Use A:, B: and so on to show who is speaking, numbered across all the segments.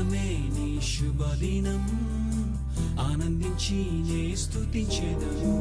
A: దినమే నీ శుభదినం, ఆనందించి నే స్తుతించెదను.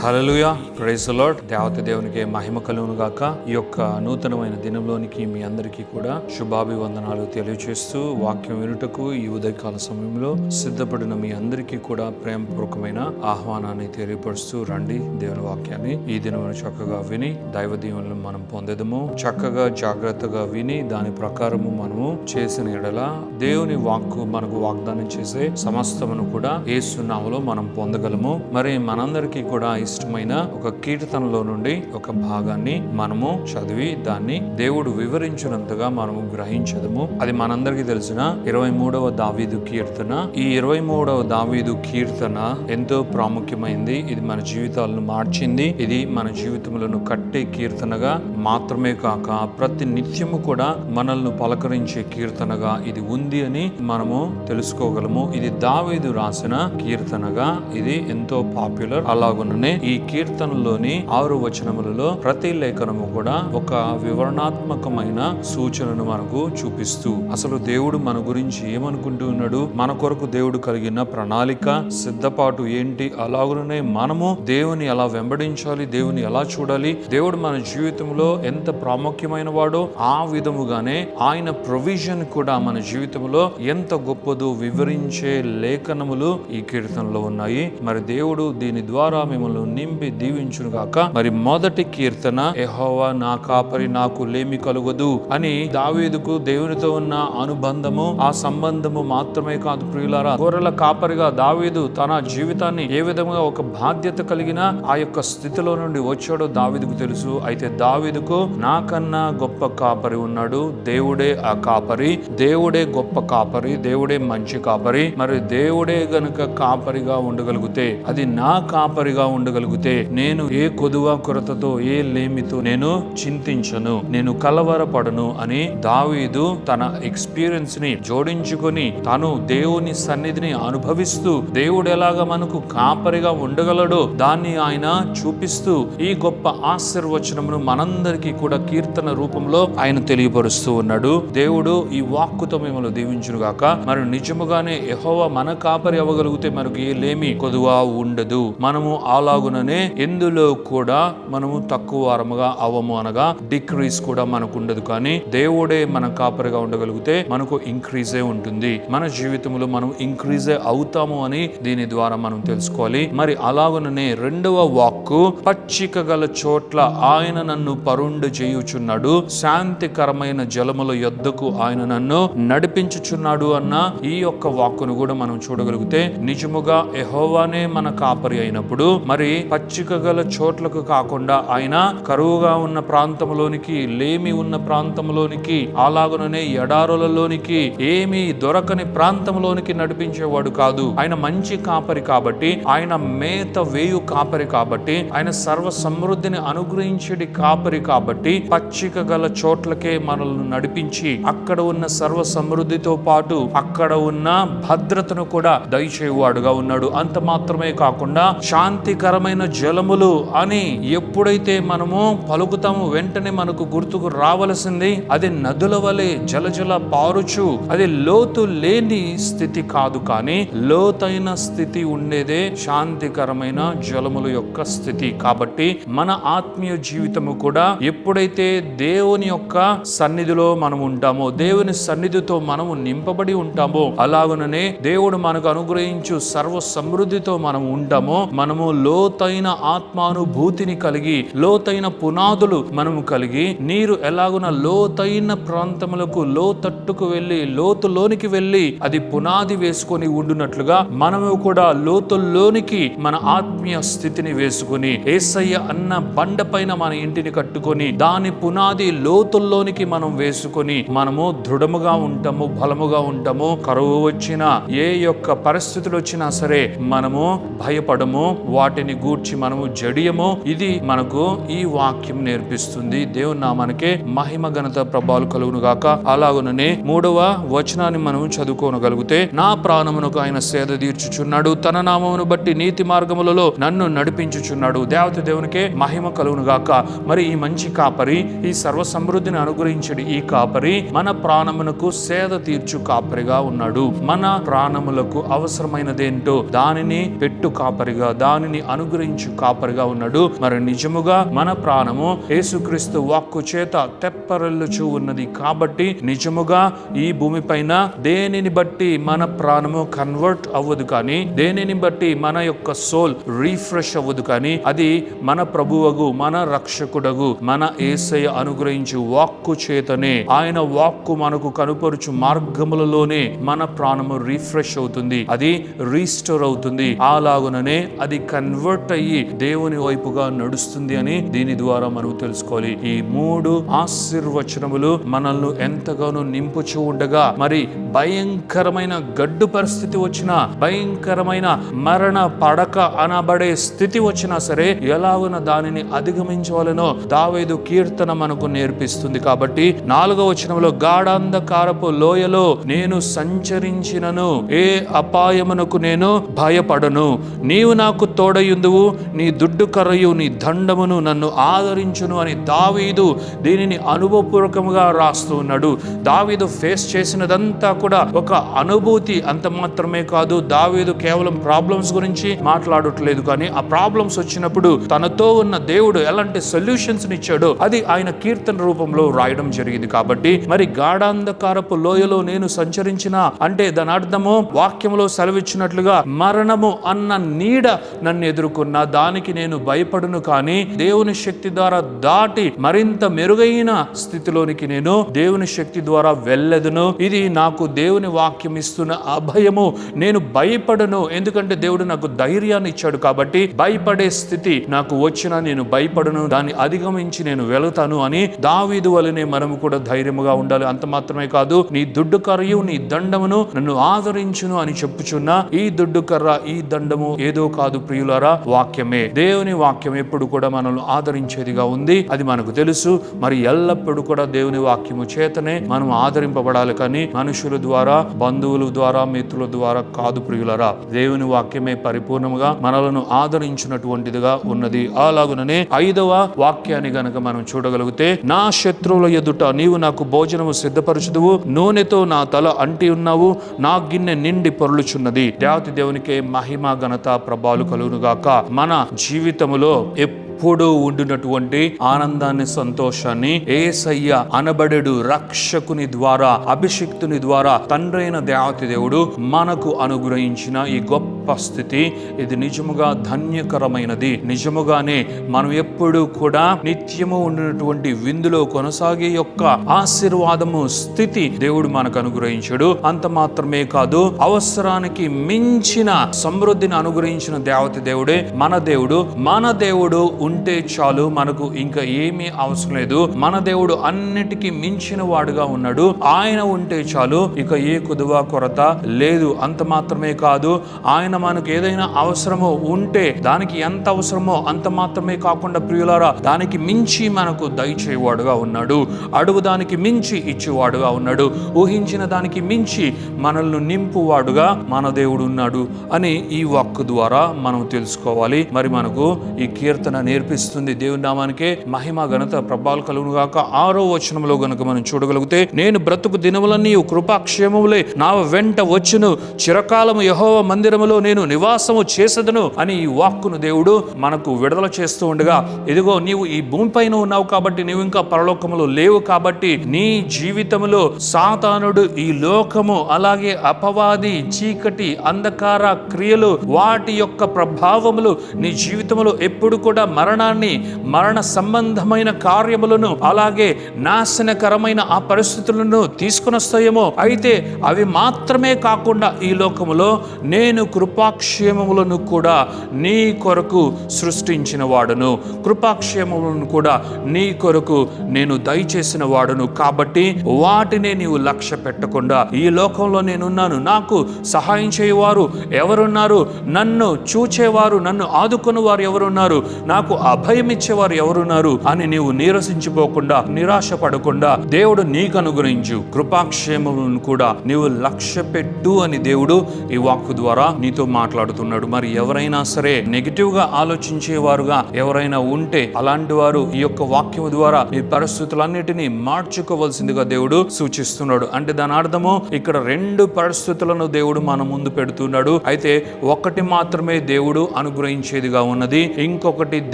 B: హల్లెలూయా, ప్రైజ్ ది లార్డ్. దేవత దేవునికి మహిమ కలుగును గాక. ఈ యొక్క నూతనమైన దినంలోనికి మీ అందరికీ కూడా శుభాభివందనాలు తెలియజేస్తూ, వాక్యం వినుటకు ఈ ఉదయకాల సమయంలో సిద్ధపడిన మీ అందరికీ కూడా ప్రేమపూర్వకమైన ఆహ్వానాన్ని తెలియపరుస్తూ, రండి దేవుని వాక్యాన్ని ఈ దినమును చక్కగా విని దైవ దీవెనలను మనం పొందెదము. చక్కగా జాగ్రత్తగా విని దాని ప్రకారము మనము చేసిన ఎడల దేవుని వాక్కు మనకు వాగ్దానం చేసే సమస్తమును కూడా యేసు నామములో మనం పొందగలము. మరి మనందరికీ కూడా ఇష్టమైన ఒక కీర్తనలో నుండి ఒక భాగాన్ని మనము చదివి దాన్ని దేవుడు వివరించినంతగా మనము గ్రహించదము. అది మనందరికీ తెలిసిన 23వ దావీదు కీర్తన. ఈ 23వ దావీదు కీర్తన ఎంతో ప్రాముఖ్యమైంది. ఇది మన జీవితాలను మార్చింది. ఇది మన జీవితములను కట్టే కీర్తనగా మాత్రమే కాక ప్రతి నిత్యము కూడా మనల్ని పలకరించే కీర్తనగా ఇది ఉంది అని మనము తెలుసుకోగలము. ఇది దావీదు రాసిన కీర్తనగా ఇది ఎంతో పాపులర్. అలాగుననే ఈ కీర్తనలోని 6 వచనములలో ప్రతి లేఖనము కూడా ఒక వివరణాత్మకమైన సూచనను మనకు చూపిస్తూ, అసలు దేవుడు మన గురించి ఏమనుకుంటూ ఉన్నాడు, మన కొరకు దేవుడు కలిగిన ప్రణాళిక సిద్ధపాటు ఏంటి, అలాగుననే మనము దేవుని ఎలా వెంబడించాలి, దేవుని ఎలా చూడాలి, దేవుడు మన జీవితంలో ఎంత ప్రాముఖ్యమైన వాడో ఆ విధముగానే ఆయన ప్రొవిజన్ కూడా మన జీవితంలో ఎంత గొప్పదో వివరించే లేఖనములు ఈ కీర్తనలో ఉన్నాయి. మరి దేవుడు దీని ద్వారా మిమ్మల్ని నింపి దీవించును గాక. మరి మొదటి కీర్తన, యెహోవా నా కాపరి, నాకు లేమి కలుగదు అని దావీదుకు దేవునితో ఉన్న అనుబంధము, ఆ సంబంధము మాత్రమే కాదు ప్రియులారా, గొర్రెల కాపరిగా దావీదు తన జీవితాన్ని ఏ విధంగా ఒక బాధ్యత కలిగిన ఆ యొక్క స్థితిలో నుండి వచ్చాడో దావీదుకు తెలుసు. అయితే దావీదుకు నాకన్నా గొప్ప కాపరి ఉన్నాడు. దేవుడే ఆ కాపరి, దేవుడే గొప్ప కాపరి, దేవుడే మంచి కాపరి. మరి దేవుడే గనుక కాపరిగా ఉండగలిగితే, అది నా కాపరిగా ఉండగలిగితే, నేను ఏ కొదువ కొరతతో ఏ లేమితో నేను చింతించను, నేను కలవరపడను అని దావీదు తన ఎక్స్పీరియన్స్ ని జోడించుకొని తాను దేవుని సన్నిధిని అనుభవిస్తూ దేవుడు ఎలాగా మనకు కాపరిగా ఉండగలడో దాన్ని ఆయన చూపిస్తూ ఈ గొప్ప ఆశీర్వచనమును మనందరికీ కూడా కీర్తన రూపంలో ఆయన తెలియపరుస్తూ ఉన్నాడు. దేవుడు ఈ వాక్కుతో మిమ్మల్ని దీవించును గాక. మరి నిజముగానే యెహోవా మన కాపరి అవ్వగలిగితే మనకు ఏ లేమి కొదువ ఉండదు. మనము అలాగుననే ఎందులో కూడా మనము తక్కువ వారముగా అవ్వము, అనగా డిక్రీజ్ కూడా మనకు ఉండదు. కానీ దేవుడే మన కాపరిగా ఉండగలిగితే మనకు ఇంక్రీజే ఉంటుంది. మన జీవితంలో మనం ఇంక్రీజే అవుతాము అని దీని ద్వారా మనం తెలుసుకోవాలి. మరి అలాగుననే రెండవ వాక్కు, పచ్చిక గల చోట్ల ఆయన నన్ను పరుండు చేయుచున్నాడు, శాంతికరమైన జలముల యొద్దకు ఆయన నన్ను నడిపించుచున్నాడు అన్న ఈ యొక్క వాక్కును కూడా మనం చూడగలిగితే, నిజముగా యెహోవానే మన కాపరి అయినప్పుడు మరి పచ్చిక గల చోట్లకు కాకుండా ఆయన కరువుగా ఉన్న ప్రాంతంలోనికి, లేమి ఉన్న ప్రాంతంలోనికి, అలాగుననే ఎడారులలోనికి, ఏమీ దొరకని ప్రాంతంలోనికి నడిపించేవాడు కాదు. ఆయన మంచి కాపరి కాబట్టి, ఆయన మేత వేయు కాపరి కాబట్టి, ఆయన సర్వ సమృద్ధిని అనుగ్రహించేది కాపరి కాబట్టి, పచ్చిక గల చోట్లకే మనల్ని నడిపించి అక్కడ ఉన్న సర్వ సమృద్ధితో పాటు అక్కడ ఉన్న భద్రతను కూడా దయచేవాడుగా ఉన్నాడు. అంత మాత్రమే కాకుండా శాంతికరమైన జలములు అని ఎప్పుడైతే మనము పలుకుతామో వెంటనే మనకు గుర్తుకు రావలసింది అది నదుల వలె జలజల పారుచు, అది లోతు లేని స్థితి కాదు, కానీ లోతైన స్థితి ఉండేదే శాంతికరమైన జలముల యొక్క స్థితి. కాబట్టి మన ఆత్మీయ జీవితము కూడా ఎప్పుడైతే దేవుని యొక్క సన్నిధిలో మనం ఉంటామో, దేవుని సన్నిధితో మనము నింపబడి ఉంటామో, అలాగుననే దేవుడు మనకు అనుగ్రహించు సర్వ సమృద్ధితో మనం ఉంటామో, మనము లోతైన ఆత్మానుభూతిని కలిగి, లోతైన పునాదులు మనము కలిగి, నీరు ఎలాగున లోతైన ప్రాంతములకు లోతట్టుకు వెళ్ళి లోతులోనికి వెళ్ళి అది పునాది వేసుకొని ఉండునట్లుగా మనము కూడా లోతుల్లోనికి మన ఆత్మీయ స్థితిని వేసుకుని, యేసయ్య అన్న బండ పైన మన ఇంటిని కట్టుకొని దాని పునాది లోతుల్లోనికి మనం వేసుకొని మనము దృఢముగా ఉంటాము, బలముగా ఉంటాము. కరువు వచ్చిన ఏ యొక్క పరిస్థితి పరిస్థితులు వచ్చినా సరే మనము భయపడము, వాటిని గూర్చి మనము జడియము. ఇది మనకు ఈ వాక్యం నేర్పిస్తుంది. దేవుని నామానికే మహిమ ఘనత ప్రభావాలు కలుగును గాక. అలాగుననే 3వ వచనాన్ని మనం చదువుకోనగలిగితే, నా ప్రాణమునకు ఆయన సేద తీర్చుచున్నాడు, తన నామమును బట్టి నీతి మార్గములలో నన్ను నడిపించుచున్నాడు. దేవత దేవునికే మహిమ కలుగును గాక. మరి ఈ మంచి కాపరి, ఈ సర్వ సమృద్ధిని అనుగ్రహించడు ఈ కాపరి మన ప్రాణమునకు సేద తీర్చు కాపరిగా ఉన్నాడు. మన ప్రాణములకు అవసరమైనదేంటో దానిని పెట్టు కాపరిగా, దానిని అనుగ్రహించు కాపరిగా ఉన్నాడు. మరి నిజముగా మన ప్రాణము యేసుక్రీస్తు వాక్కు చేత తెప్పరిల్లుచు ఉన్నది కాబట్టి నిజముగా ఈ భూమిపైన దేనిని బట్టి మన ప్రాణము కన్వర్ట్ అవ్వదు, కానీ దేనిని బట్టి మన యొక్క సోల్ రీఫ్రెష్ అవ్వదు, కానీ అది మన ప్రభువగు, మన రక్షకుడగు, మన యేసయ్య అనుగ్రహించు వాక్కు చేతనే, ఆయన వాక్కు మనకు కనుపరుచు మార్గములలోనే మన ప్రాణము రీఫ్రెష్ అవుతుంది, అది రీస్టోర్ అవుతుంది. అలాగుననే అది కన్వర్ట్ అయ్యి దేవుని వైపుగా నడుస్తుంది అని దీని ద్వారా మనం తెలుసుకోవాలి. ఈ 3 ఆశీర్వచనములు మనల్ని ఎంతగానో నింపుచూ ఉండగా, మరి భయంకరమైన గడ్డు పరిస్థితి వచ్చినా, భయంకరమైన మరణ పడక అనబడే స్థితి వచ్చినా సరే ఎలాగున దానిని అధిగమించవలనో దావీదు కీర్తన మనకు నేర్పిస్తుంది. కాబట్టి 4వ వచనంలో, గాఢాంధకారపు లోయలో నేను సంచరించినను ఏ అపాయమునకు నేను భయపడను, నీవు నాకు తోడయుందువు, నీ దుడ్డు కర్రయు నీ దండమును నన్ను ఆదరించును అని దావీదు దీనిని అనుభవపూర్వకంగా రాస్తూ ఉన్నాడు. దావీదు ఫేస్ చేసినదంతా కూడా ఒక అనుభూతి, అంత మాత్రమే కాదు. దావీదు కేవలం ప్రాబ్లమ్స్ గురించి మాట్లాడట్లేదు, కానీ ఆ ప్రాబ్లమ్స్ వచ్చినప్పుడు తనతో ఉన్న దేవుడు ఎలాంటి సొల్యూషన్స్ ఇచ్చాడో అది ఆయన కీర్తన రూపంలో రాయడం జరిగింది. కాబట్టి మరి గాఢాంధకారపు లోయలో నేను సంచరించిన అంటే దాని అర్థము వాక్యంలో సెలవిచ్చినట్లుగా మరణము అన్న నీడ నన్ను ఎదుర్కొన్న దానికి నేను భయపడును, కానీ దేవుని శక్తి ద్వారా దాటి మరింత మెరుగైన స్థితిలోనికి నేను దేవుని శక్తి ద్వారా వెళ్ళెదను. ఇది నాకు దేవుని వాక్యం ఇస్తున్న అభయము. నేను భయపడను, ఎందుకంటే దేవుడు నాకు ధైర్యాన్ని ఇచ్చాడు. కాబట్టి భయపడే స్థితి నాకు వచ్చినా నేను భయపడను, దాన్ని అధిగమించి నేను వెళతాను అని దావీదు వలనే మనము కూడా ధైర్యముగా ఉండాలి. అంత మాత్రమే కాదు, నీ దుడ్డు కర్రయు నీ దండమును నన్ను ఆదరించును అని చెప్పుచున్న ఈ దుడ్డు కర్ర, ఈ దండము ఏదో కాదు ప్రియులారా, వాక్యమే. దేవుని వాక్యం ఎప్పుడు కూడా మనల్ని ఆదరించేదిగా ఉంది, అది మనకు తెలుసు. మరి ఎల్లప్పుడూ కూడా దేవుని వాక్యము చేతనే మనం ఆదరింపబడాలి, కానీ మనుషుల ద్వారా, బంధువుల ద్వారా, మిత్రుల ద్వారా కాదు ప్రియులరా. దేవుని వాక్యమే పరిపూర్ణముగా మనలను ఆదరించినటువంటిదిగా ఉన్నది. అలాగుననే 5వ వాక్యాన్ని గనక మనం చూడగలిగితే, నా శత్రువుల ఎదుట నీవు నాకు భోజనము సిద్ధపరచుదువు, నూనెతో నా తల అంటి ఉన్నావు, నా గిన్నె నిండి పొర్లుచున్నది. దేవతి దేవునికే మహిమ ఘనత ప్రభావాలు కలుగునుగాక. మన జీవితములో ఎప్పుడూ ఉండినటువంటి ఆనందాన్ని, సంతోషాన్ని యేసయ్య అనబడెడు రక్షకుని ద్వారా, అభిషిక్తుని ద్వారా తండ్రైన దేవతి దేవుడు మనకు అనుగ్రహించిన ఈ గొప్ప స్థితి, ఇది నిజముగా ధన్యకరమైనది. నిజముగానే మనం ఎప్పుడూ కూడా నిత్యము ఉండినటువంటి విందులో కొనసాగే యొక్క ఆశీర్వాదము స్థితి దేవుడు మనకు అనుగ్రహించాడు. అంత మాత్రమే కాదు, అవసరానికి మించిన సమృద్ధిని అనుగ్రహించిన దేవతి దేవుడే మన దేవుడు. మన దేవుడు ఉంటే చాలు, మనకు ఇంకా ఏమీ అవసరం లేదు. మన దేవుడు అన్నిటికీ మించిన వాడుగా ఉన్నాడు. ఆయన ఉంటే చాలు, ఇక ఏ కుదువ కొరత లేదు. అంత మాత్రమే కాదు, ఆయన మనకు ఏదైనా అవసరమో ఉంటే దానికి ఎంత అవసరమో అంత మాత్రమే కాకుండా ప్రియులారా, దానికి మించి మనకు దయచేవాడుగా ఉన్నాడు. అడుగు దానికి మించి ఇచ్చేవాడుగా ఉన్నాడు. ఊహించిన దానికి మించి మనల్ని నింపువాడుగా మన దేవుడు ఉన్నాడు అని ఈ వాక్కు ద్వారా మనం తెలుసుకోవాలి. మరి మనకు ఈ కీర్తన నేర్పిస్తుంది. దేవుని నామానికే మహిమ ఘనత ప్రభావాలు కలుగును గాక. 6వ వచనంలో గనుక మనం చూడగలిగితే, నేను బ్రతుకు దినములన్నీ కృపాక్షేమములే నా వెంట వచ్చును, చిరకాలము యెహోవా మందిరములో నేను నివాసము చేసెదను అని ఈ వాక్కును దేవుడు మనకు విడుదల చేస్తూ ఉండగా, ఇదిగో నీవు ఈ భూమిపైన ఉన్నావు కాబట్టి, నీవు ఇంకా పరలోకములో లేవు కాబట్టి, నీ జీవితంలో సాతానుడు, ఈ లోకము, అలాగే అపవాది, చీకటి, అంధకార క్రియలు, వాటి యొక్క ప్రభావములు నీ జీవితంలో ఎప్పుడు కూడా మరణాన్ని, మరణ సంబంధమైన కార్యములను, అలాగే నాశనకరమైన ఆ పరిస్థితులను తీసుకుని వస్తాయేమో. అయితే అవి మాత్రమే కాకుండా ఈ లోకములో నేను కృప కృపాక్షేమములను కూడా నీ కొరకు సృష్టించిన వాడును, కృపాక్షేమములను కూడా నీ కొరకు నేను దయచేసిన వాడును. కాబట్టి వాటినే నీవు లక్ష్య పెట్టకుండా, ఈ లోకంలో నేనున్నాను, నాకు సహాయం చేయవారు ఎవరున్నారు, నన్ను చూచేవారు, నన్ను ఆదుకుని వారు ఎవరున్నారు, నాకు అభయం ఇచ్చేవారు ఎవరున్నారు అని నీవు నీరసించిపోకుండా, నిరాశ పడకుండా దేవుడు నీకు అనుగ్రహించు కృపాక్షేమములను కూడా నీవు లక్ష్య పెట్టు అని దేవుడు ఈ వాక్కు ద్వారా నీతో మాట్లాడుతున్నాడు. మరి ఎవరైనా సరే నెగిటివ్ గా ఆలోచించేవారుగా ఎవరైనా ఉంటే అలాంటి వారు ఈ యొక్క వాక్యము ద్వారా మీ పరిస్థితులన్నిటినీ మార్చుకోవాల్సిందిగా దేవుడు సూచిస్తున్నాడు. అంటే దాని అర్థము ఇక్కడ రెండు పరిస్థితులను దేవుడు మన ముందు పెడుతున్నాడు. అయితే ఒకటి మాత్రమే దేవుడు అనుగ్రహించేదిగా ఉన్నది, ఇంకొకటి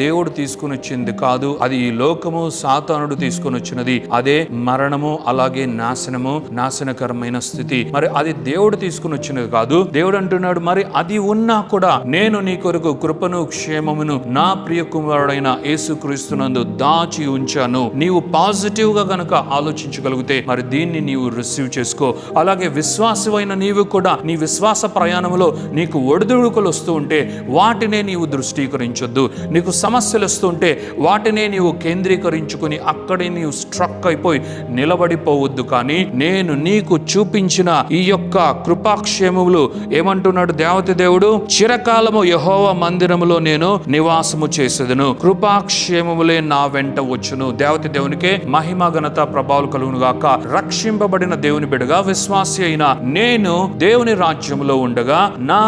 B: దేవుడు తీసుకుని వచ్చింది కాదు. అది ఈ లోకము సాతానుడు తీసుకుని వచ్చినది. అదే మరణము, అలాగే నాశనము, నాశనకరమైన స్థితి. మరి అది దేవుడు తీసుకుని వచ్చినది కాదు. దేవుడు అంటున్నాడు, మరి అది ఉన్నా కూడా నేను నీ కొరకు కృపను క్షేమమును నా ప్రియ కుమారుడైన యేసుక్రీస్తునందు దాచి ఉంచాను. నీవు పాజిటివ్ గా గనక ఆలోచించగలిగితే మరి దీన్ని నీవు రిసీవ్ చేసుకో. అలాగే విశ్వాసమైన నీవు కూడా నీ విశ్వాస ప్రయాణంలో నీకు ఒడిదుడుకులు వస్తూ ఉంటే వాటినే నీవు దృష్టీకరించొద్దు. నీకు సమస్యలు వస్తూ ఉంటే వాటినే నీవు కేంద్రీకరించుకుని అక్కడే నీవు స్ట్రక్ అయిపోయి నిలబడిపోవద్దు. కానీ నేను నీకు చూపించిన ఈ యొక్క కృపాక్షేమములు ఏమంటున్నాడు దేవత దేవుడు, చిరకాలము యెహోవా మందిరములో నేను నివాసము చేసేదను, కృపాక్షేమములే నా వెంట వచ్చును. దేవత దేవునికే మహిమ ఘనత ప్రభావాలు కలుగును గాక. రక్షింపబడిన దేవుని బిడ్డగా విశ్వాసి అయిన నేను దేవుని రాజ్యములో ఉండగా నా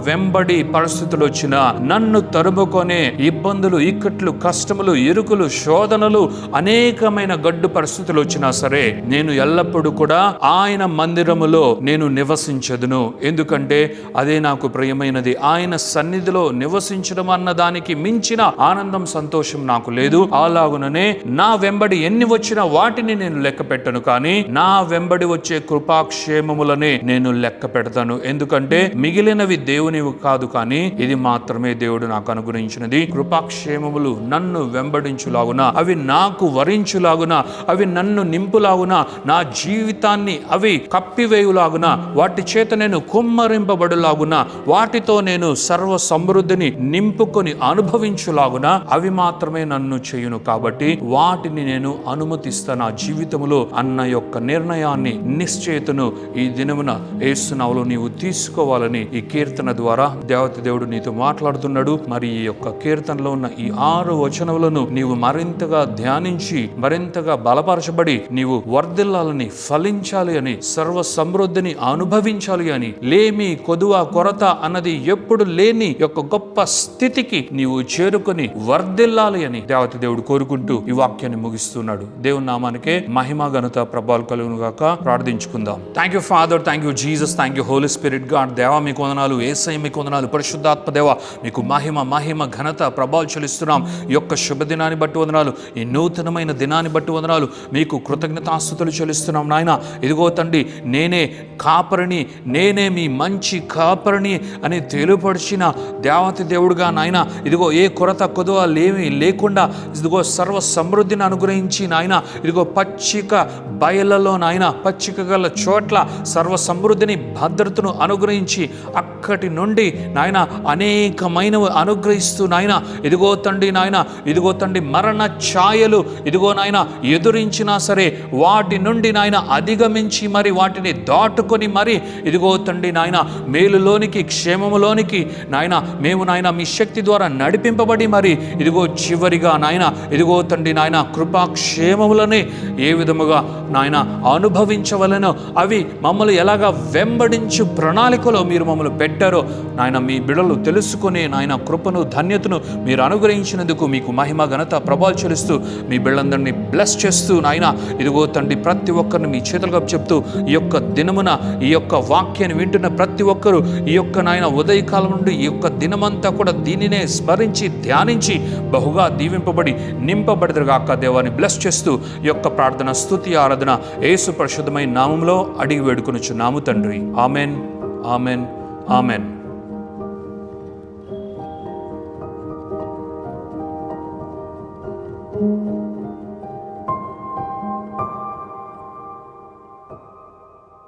B: వెంబడి పరిస్థితులు వచ్చిన, నన్ను తరుముకొనే ఇబ్బందులు, ఇక్కట్లు, కష్టములు, ఇరుకులు, శోధనలు, అనేకమైన గడ్డు పరిస్థితులు వచ్చినా సరే నేను ఎల్లప్పుడూ కూడా ఆయన మందిరములో నేను నివసించదును. ఎందుకంటే అదే నాకు ప్రియమైనది. ఆయన సన్నిధిలో నివసించడం అన్న దానికి మించిన ఆనందం, సంతోషం నాకు లేదు. అలాగుననే నా వెంబడి ఎన్ని వచ్చినా వాటిని నేను లెక్క పెట్టను, కానీ నా వెంబడి వచ్చే కృపాక్షేమములనే నేను లెక్క పెడతాను. ఎందుకంటే మిగిలినవి దేవునివి కాదు, కానీ ఇది మాత్రమే దేవుడు నాకు అనుగ్రహించినది. కృపాక్షేమములు నన్ను వెంబడించులాగున, అవి నాకు వరించులాగున, అవి నన్ను నింపులాగున, నా జీవితాన్ని అవి కప్పివేయులాగున, వాటి చేత నేను కుమ్మరింపబడులాగున, వాటితో నేను సర్వ సమృద్ధిని నింపుకొని అనుభవించులాగున అవి మాత్రమే నన్ను చేయును. కాబట్టి వాటిని నేను అనుమతిస్తా నా జీవితంలో అన్న యొక్క నిర్ణయాన్ని, నిశ్చయితను ఈ దినమున యేసునామములో నీవు తీసుకోవాలని ఈ కీర్తన ద్వారా దేవత దేవుడు నీతో మాట్లాడుతున్నాడు. మరి ఈ యొక్క కీర్తనలో ఉన్న ఈ 6 వచనములను నీవు మరింతగా ధ్యానించి, మరింతగా బలపరచబడి నీవు వర్ధిల్లాలని, ఫలించాలి అని, సర్వ సమృద్ధిని అనుభవించాలి అని, లేమి, కొదువ, కొరత అన్నది ఎప్పుడు లేని యొక్క గొప్ప స్థితికి నీవు చేరుకొని వర్ధిల్లాలి అని దేవత దేవుడు కోరుకుంటూ ఈ వాక్యాన్ని ముగిస్తున్నాడు. దేవుని నామానికే మహిమ ఘనత ప్రభావాలు కలుగును గాక. ప్రార్థించుకుందాం. Thank you Father, thank you Jesus, thank you Holy Spirit God. దేవా మీకు వందనాలు, యేసయ్య మీకు వందనాలు, పరిశుద్ధాత్మ దేవ మీకు మహిమ ఘనత ప్రభావాలు చెల్లిస్తున్నాం. ఈ యొక్క శుభదినాన్ని బట్టి వందనాలు, ఈ నూతనమైన దినాన్ని బట్టి వందనాలు, మీకు కృతజ్ఞతాస్తుతులు చెల్లిస్తున్నాం నాయన. ఇదిగో తండ్రి, నేనే కాపరిని, నేనే మీ మంచి కాపరిని అని తెలియపరిచిన దేవత దేవుడుగా నాయన, ఇదిగో ఏ కొరత కొదువ లేకుండా ఇదిగో సర్వ సమృద్ధిని అనుగ్రహించి నాయన, ఇదిగో పచ్చిక బయళ్ళలో నాయన, పచ్చిక గల చోట్ల సర్వ సమృద్ధిని, భద్రతను అనుగ్రహించి అక్కడి నుండి నాయన అనేకమైనవి అనుగ్రహిస్తూ నాయన, ఇదిగో తండ్రి నాయన, ఇదిగో తండ్రి మరణ ఛాయలు ఇదిగో నాయన ఎదురించినా సరే వాటి నుండి నాయన అధిగమించి మరి వాటిని దాటుకొని మరి ఇదిగో తండ్రి నాయన మేలులోనికి, క్షేమములోనికి నాయన మేము నాయన మీ శక్తి ద్వారా నడిపింపబడి మరి ఇదిగో చివరిగా నాయన ఇదిగో తండ్రి నాయన కృపాక్షేమములని ఏ విధముగా నాయన అనుభవించవలెనో అవి మమ్మల్ని ఎలాగా వెంబడించు ప్రణాళికలో మీరు మమ్మల్ని పెట్టారో నాయన మీ బిడలు తెలుసుకునే నాయన కృపను, ధన్యతను మీరు అనుగ్రహించినందుకు మీకు మహిమ ఘనత ప్రభావాలు చెల్లిస్తూ మీ బిడ్డలందరినీ బ్లెస్ చేస్తూ నాయన ఇదిగో తండ్రి ప్రతి ఒక్కరిని మీ చేతులుగా చెప్తూ ఈ యొక్క దినమున ఈ యొక్క వాక్యాన్ని వింటున్న ప్రతి ఒక్కరూ ఈ యొక్క నాయన ఉదయకాలం నుండి ఈ యొక్క దినమంతా కూడా దీనినే స్మరించి ధ్యానించి బహుగా దీవింపబడి నింపబడదురుగాక. దేవాన్ని బ్లెస్ చేస్తూ ఈ యొక్క ప్రార్థన, స్తుతి, ఆరాధన యేసు పరిశుద్ధమైన నామములో అడిగి వేడుకొనుచున్నాము తండ్రి. Amen, amen, amen.